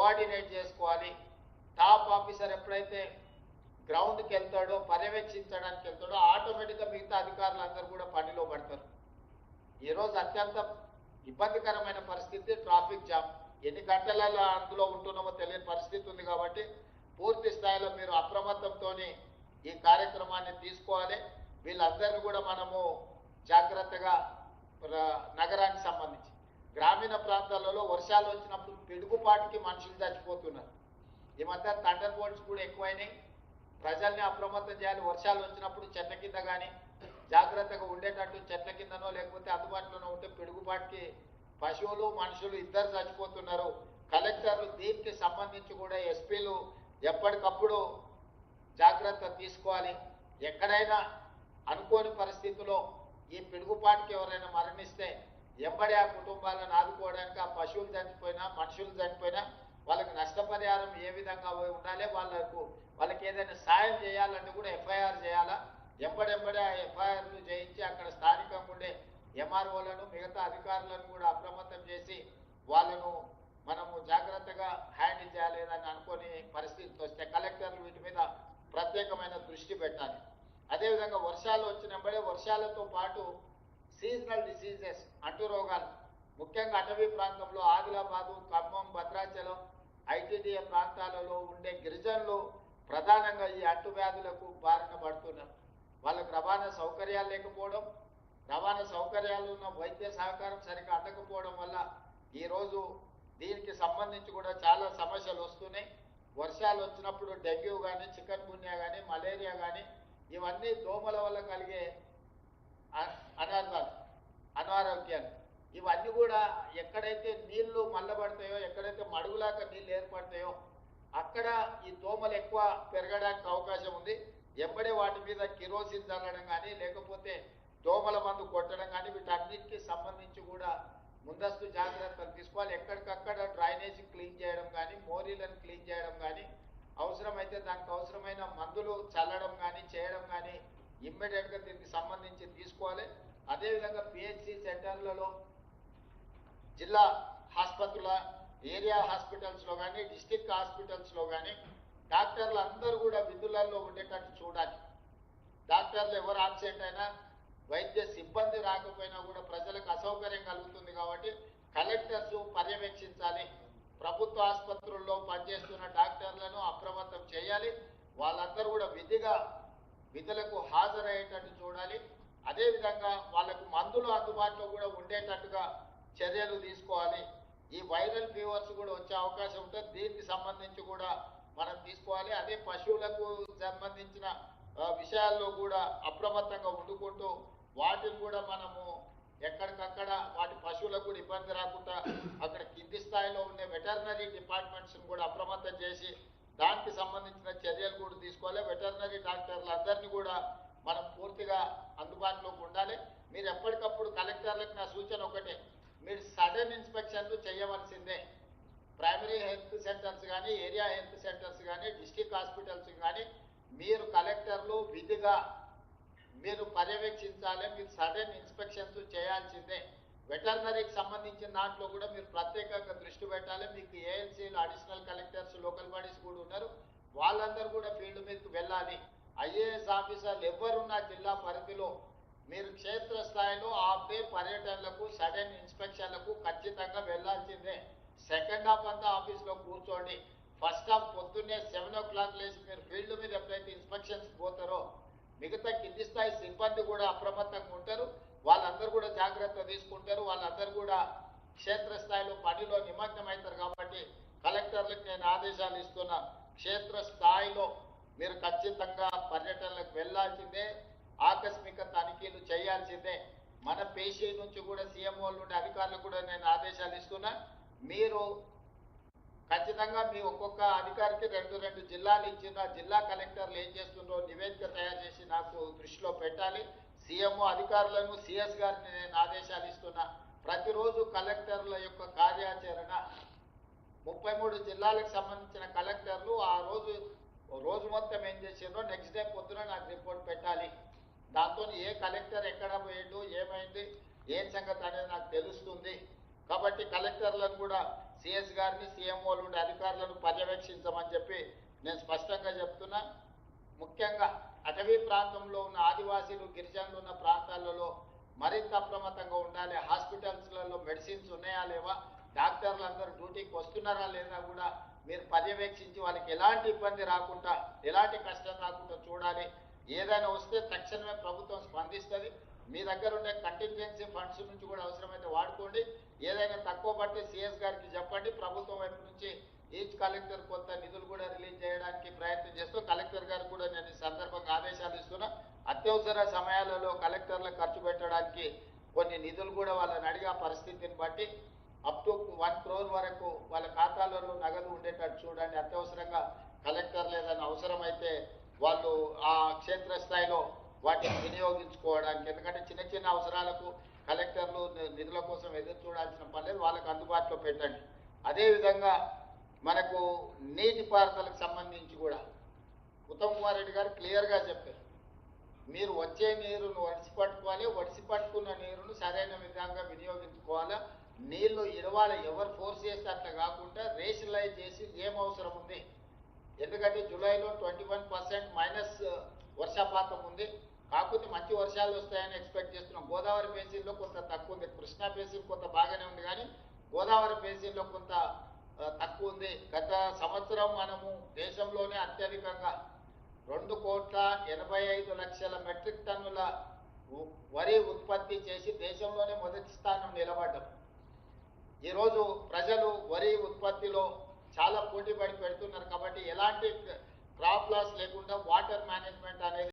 Coordinate చేసుకోవాలి. Top officer ఎప్పుడైతే గ్రౌండ్కి వెళ్తాడో, పర్యవేక్షించడానికి వెళ్తాడో, ఆటోమేటిక్గా మిగతా అధికారులందరూ కూడా పనిలో పడతారు. ఈరోజు అత్యంత ఇబ్బందికరమైన పరిస్థితి ట్రాఫిక్ జామ్. ఎన్ని గంటలలో అందులో ఉంటున్నామో తెలియని పరిస్థితి ఉంది. కాబట్టి పూర్తి స్థాయిలో మీరు అప్రమత్తంతో ఈ కార్యక్రమాన్ని తీసుకోవాలి. వీళ్ళందరినీ కూడా మనము జాగ్రత్తగా నగరానికి సంబంధించి గ్రామీణ ప్రాంతాలలో వర్షాలు వచ్చినప్పుడు పిడుగుపాటికి మనుషులు చచ్చిపోతున్నారు. ఈ మధ్య థండర్ బోల్ట్స్ కూడా ఎక్కువైనాయి. ప్రజల్ని అప్రమత్తం చేయాలి. వర్షాలు వచ్చినప్పుడు చెట్ల కింద కానీ జాగ్రత్తగా ఉండేటట్టు, చెట్ల కిందనో లేకపోతే అందుబాటులోనో ఉంటే పిడుగుపాటికి పశువులు మనుషులు ఇద్దరు చచ్చిపోతున్నారు. కలెక్టర్లు దీనికి సంబంధించి కూడా ఎస్పీలు ఎప్పటికప్పుడు జాగ్రత్త తీసుకోవాలి. ఎక్కడైనా అనుకోని పరిస్థితుల్లో ఈ పిడుగుపాటికి ఎవరైనా మరణిస్తే ఎంబడి ఆ కుటుంబాలను ఆదుకోవడానికి, ఆ పశువులు చనిపోయినా మనుషులు చనిపోయినా వాళ్ళకి నష్టపరిహారం ఏ విధంగా ఉండాలి, వాళ్ళకి ఏదైనా సాయం చేయాలంటే కూడా ఎఫ్ఐఆర్ చేయాలా. ఎంబడెంబడే ఆ ఎఫ్ఐఆర్లు చేయించి అక్కడ స్థానికంగా ఉండే ఎంఆర్ఓలను మిగతా అధికారులను కూడా అప్రమత్తం చేసి వాళ్ళను మనము జాగ్రత్తగా హ్యాండిల్ చేయలేదని అనుకునే పరిస్థితి వస్తే కలెక్టర్లు వీటి మీద ప్రత్యేకమైన దృష్టి పెట్టాలి. అదేవిధంగా వర్షాలు వచ్చినప్పుడే వర్షాలతో పాటు సీజనల్ డిసీజెస్, అంటు రోగాలు, ముఖ్యంగా అటవీ ప్రాంతంలో ఆదిలాబాదు, ఖమ్మం, భద్రాచలం, ఐటీడీఏ ప్రాంతాలలో ఉండే గిరిజనులు ప్రధానంగా ఈ అంటువ్యాధులకు బారిన పడుతున్నారు. వాళ్ళకు రవాణా సౌకర్యాలు లేకపోవడం, రవాణా సౌకర్యాలు ఉన్న వైద్య సహకారం సరిగ్గా అందకపోవడం వల్ల ఈరోజు దీనికి సంబంధించి కూడా చాలా సమస్యలు వస్తున్నాయి. వర్షాలు వచ్చినప్పుడు డెంగ్యూ కానీ, చికెన్ గున్యా కానీ, మలేరియా కానీ, ఇవన్నీ దోమల వల్ల కలిగే అనారోగ్యాలు. ఇవన్నీ కూడా ఎక్కడైతే నీళ్లు మల్లబడతాయో, ఎక్కడైతే మడుగులాగా నీళ్ళు ఏర్పడతాయో అక్కడ ఈ దోమలు ఎక్కువ పెరగడానికి అవకాశం ఉంది. ఎంబడే వాటి మీద కిరోసిన్ చల్లడం కానీ, లేకపోతే దోమల మందు కొట్టడం కానీ, వీటన్నిటికీ సంబంధించి కూడా ముందస్తు జాగ్రత్తలు తీసుకోవాలి. ఎక్కడికక్కడ డ్రైనేజీ క్లీన్ చేయడం కానీ, మోరీలను క్లీన్ చేయడం కానీ, అవసరమైతే దానికి అవసరమైన మందులు చల్లడం కానీ చేయడం కానీ ఇమ్మీడియట్గా దీనికి సంబంధించి తీసుకోవాలి. అదేవిధంగా పిహెచ్సి సెంటర్లలో, జిల్లా ఆసుపత్రుల, ఏరియా హాస్పిటల్స్లో కానీ, డిస్ట్రిక్ట్ హాస్పిటల్స్లో కానీ డాక్టర్లు అందరూ కూడా విధులలో ఉండేటట్టు చూడాలి. డాక్టర్లు ఎవరు ఆబ్సెంట్ అయినా, వైద్య సిబ్బంది రాకపోయినా కూడా ప్రజలకు అసౌకర్యం కలుగుతుంది. కాబట్టి కలెక్టర్స్ పర్యవేక్షించాలి. ప్రభుత్వ ఆసుపత్రుల్లో పనిచేస్తున్న డాక్టర్లను అప్రమత్తం చేయాలి. వాళ్ళందరూ కూడా విధులకు హాజరయ్యేటట్టు చూడాలి. అదేవిధంగా వాళ్ళకు మందులు అందుబాటులో కూడా ఉండేటట్టుగా చర్యలు తీసుకోవాలి. ఈ వైరల్ ఫీవర్స్ కూడా వచ్చే అవకాశం ఉంటుంది. దీనికి సంబంధించి కూడా మనం తీసుకోవాలి. అదే పశువులకు సంబంధించిన విషయాల్లో కూడా అప్రమత్తంగా ఉండుకుంటూ వాటిని కూడా మనము ఎక్కడికక్కడ వాటి పశువులకు కూడా ఇబ్బంది రాకుండా అక్కడ కింది స్థాయిలో ఉండే వెటర్నరీ డిపార్ట్మెంట్స్ని కూడా అప్రమత్తం చేసి దానికి సంబంధించిన చర్యలు కూడా తీసుకోవాలి. వెటర్నరీ డాక్టర్లందరినీ కూడా మనం పూర్తిగా అందుబాటులోకి ఉండాలి. మీరు ఎప్పటికప్పుడు కలెక్టర్లకు నా సూచన ఒకటే, మీరు సడన్ ఇన్స్పెక్షన్లు చేయవలసిందే. ప్రైమరీ హెల్త్ సెంటర్స్ కానీ, ఏరియా హెల్త్ సెంటర్స్ కానీ, డిస్ట్రిక్ట్ హాస్పిటల్స్ కానీ మీరు కలెక్టర్లు విధిగా మీరు పర్యవేక్షించాలి. మీరు సడన్ ఇన్స్పెక్షన్స్ చేయాల్సిందే. వెటర్నరీకి సంబంధించిన దాంట్లో కూడా మీరు ప్రత్యేకంగా దృష్టి పెట్టాలి. మీకు ఏఎల్సీలు, అడిషనల్ కలెక్టర్స్, లోకల్ బాడీస్ కూడా ఉన్నారు. వాళ్ళందరూ కూడా ఫీల్డ్ మీదకి వెళ్ళాలి. ఐఏఎస్ ఆఫీసర్లు ఎవరున్న జిల్లా పరిధిలో మీరు క్షేత్రస్థాయిలో హాఫ్ డే పర్యటనలకు, సడన్ ఇన్స్పెక్షన్లకు ఖచ్చితంగా వెళ్లాల్సిందే. సెకండ్ హాఫ్ అంతా ఆఫీస్లో కూర్చోండి. ఫస్ట్ హాఫ్ పొద్దున్నే 7 o'clock లేచి మీరు ఫీల్డ్ మీద ఎప్పుడైతే ఇన్స్పెక్షన్స్ పోతారో మిగతా కింది స్థాయి సిబ్బంది కూడా అప్రమత్తంగా ఉంటారు. వాళ్ళందరూ కూడా జాగ్రత్త తీసుకుంటారు. వాళ్ళందరూ కూడా క్షేత్రస్థాయిలో పనిలో నిమగ్నమవుతారు. కాబట్టి కలెక్టర్లకు నేను ఆదేశాలు ఇస్తున్నా, క్షేత్రస్థాయిలో మీరు ఖచ్చితంగా పర్యటనలకు వెళ్లాల్సిందే. ఆకస్మిక తనిఖీలు చేయాల్సిందే. మన పేషీ నుంచి కూడా సీఎంఓ నుండి అధికారులకు కూడా నేను ఆదేశాలు ఇస్తున్నా. మీరు ఖచ్చితంగా మీ ఒక్కొక్క అధికారికి 2 జిల్లాలు ఇచ్చిన జిల్లా కలెక్టర్లు ఏం చేస్తుందో నివేదిక తయారు చేసి నాకు దృష్టిలో పెట్టాలి. సీఎంఓ అధికారులను, సిఎస్ గారిని నేను ఆదేశాలు ఇస్తున్నా. ప్రతిరోజు కలెక్టర్ల యొక్క కార్యాచరణ 33 జిల్లాలకు సంబంధించిన కలెక్టర్లు ఆ రోజు మొత్తం ఏం చేసిండ్రో నెక్స్ట్ డే పొద్దున నాకు రిపోర్ట్ పెట్టాలి. దాంతో ఏ కలెక్టర్ ఎక్కడ పోయిండు, ఏమైంది, ఏం సంగతి అనేది నాకు తెలుస్తుంది. కాబట్టి కలెక్టర్లను కూడా సిఎస్ గారిని సీఎంఓలు ఉండే అధికారులను పర్యవేక్షించమని చెప్పి నేను స్పష్టంగా చెప్తున్నా. ముఖ్యంగా అటవీ ప్రాంతంలో ఉన్న ఆదివాసీలు గిరిజనులు ఉన్న ప్రాంతాలలో మరింత అప్రమత్తంగా ఉండాలి. హాస్పిటల్స్లలో మెడిసిన్స్ ఉన్నాయా లేవా, డాక్టర్లు అందరూ డ్యూటీకి వస్తున్నారా లేదా కూడా మీరు పర్యవేక్షించి వాళ్ళకి ఎలాంటి ఇబ్బంది రాకుండా, ఎలాంటి కష్టం రాకుండా చూడాలి. ఏదైనా వస్తే తక్షణమే ప్రభుత్వం స్పందిస్తుంది. మీ దగ్గర ఉండే కంటింజెన్సీ ఫండ్స్ నుంచి కూడా అవసరమైతే వాడుకోండి. ఏదైనా తక్కువ పడితే సిఎస్ గారికి చెప్పండి. ప్రభుత్వం వైపు నుంచి ఈచ్ కలెక్టర్ కొంత నిధులు కూడా రిలీజ్ చేయడానికి ప్రయత్నం చేస్తూ కలెక్టర్ గారు కూడా నేను ఈ సందర్భంగా ఆదేశాలు ఇస్తున్నా. అత్యవసర సమయాలలో కలెక్టర్లకు ఖర్చు పెట్టడానికి కొన్ని నిధులు కూడా వాళ్ళని అడిగే పరిస్థితిని బట్టి అప్ టు 1 crore వరకు వాళ్ళ ఖాతాలలో నగదు ఉండేటట్టు చూడండి. అత్యవసరంగా కలెక్టర్లు ఏదైనా అవసరమైతే వాళ్ళు ఆ క్షేత్రస్థాయిలో వాటిని వినియోగించుకోవడానికి, ఎందుకంటే చిన్న చిన్న అవసరాలకు కలెక్టర్లు నిధుల కోసం ఎదురు చూడాల్సిన పని లేదు, వాళ్ళకు అందుబాటులో పెట్టండి. అదేవిధంగా మనకు నీటిపారుదలకు సంబంధించి కూడా ఉత్తమ్ కుమార్ రెడ్డి గారు క్లియర్గా చెప్పారు. మీరు వచ్చే నీరును ఒడిసి పట్టుకోవాలి, ఒడిసి పట్టుకున్న నీరును సరైన విధంగా వినియోగించుకోవాలి. నీళ్లు ఇడవాలి, ఎవరు ఫోర్స్ చేస్తే అట్లా కాకుండా రేషనలైజ్ చేసి ఏం అవసరం ఉంది. ఎందుకంటే జూలైలో 21% మైనస్ వర్షపాతం ఉంది. కాకపోతే మంచి వర్షాలు వస్తాయని ఎక్స్పెక్ట్ చేస్తున్నాం. గోదావరి బేసిన్లో కొంత తక్కువ ఉంది, కృష్ణా బేసిన్ కొంత బాగానే ఉంది, కానీ గోదావరి బేసిన్లో కొంత తక్కువ ఉంది. గత సంవత్సరం మనము దేశంలోనే అత్యధికంగా 2,85,00,000 మెట్రిక్ టన్నుల వరి ఉత్పత్తి చేసి దేశంలోనే మొదటి స్థానం నిలబడ్డాం. ఈరోజు ప్రజలు వరి ఉత్పత్తిలో చాలా పోటీ పడి పెడుతున్నారు. కాబట్టి ఎలాంటి క్రాప్ లాస్ లేకుండా వాటర్ మేనేజ్మెంట్ అనేది